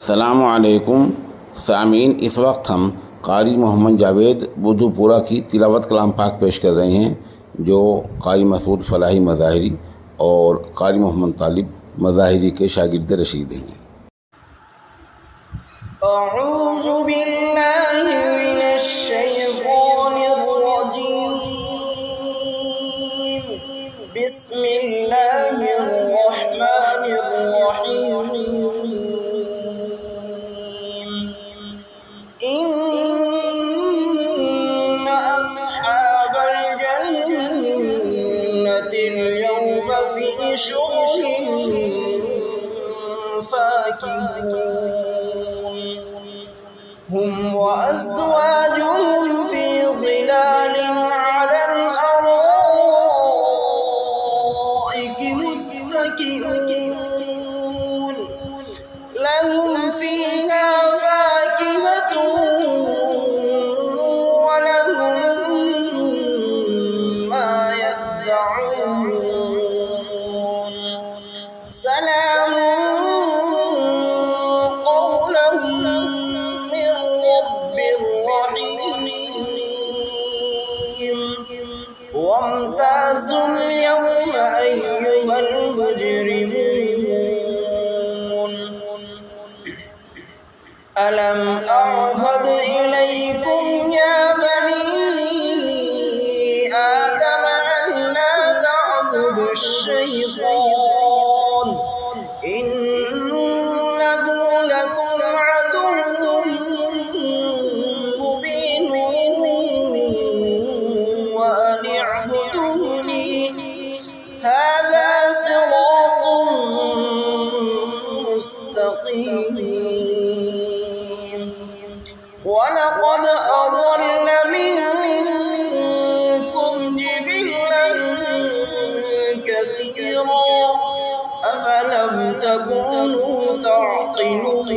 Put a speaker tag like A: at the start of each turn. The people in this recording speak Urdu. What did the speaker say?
A: السلام علیکم سامعین، اس وقت ہم قاری محمد جاوید بدھو پورہ کی تلاوت کلام پاک پیش کر رہے ہیں، جو قاری مسعود فلاحی مظاہری اور قاری محمد طالب مظاہری کے شاگرد رشید ہیں۔
B: اعوذ باللہ من الشیطان الرجیم، بسم اللہ الرحمن الرحیم۔ ان اصحاب الجنة اليوم فی شغل فاکہون، هم وأزواجهم في ظلال على الأرائك متكئون، لهم فيها فاكهة ولهم ما يدعون، سلام قولا من رب رحيم، وامتازوا اليوم أيها المجرمون، ألم أعهد إليكم يا بني آدم أن لا تعبدوا الشيطان إنه لكم عدو مبين، وأن اعبدوني هذا صراط مستقيم، ولقد أضل منكم جبلا كثيرا أفلم تكونوا تعقلون،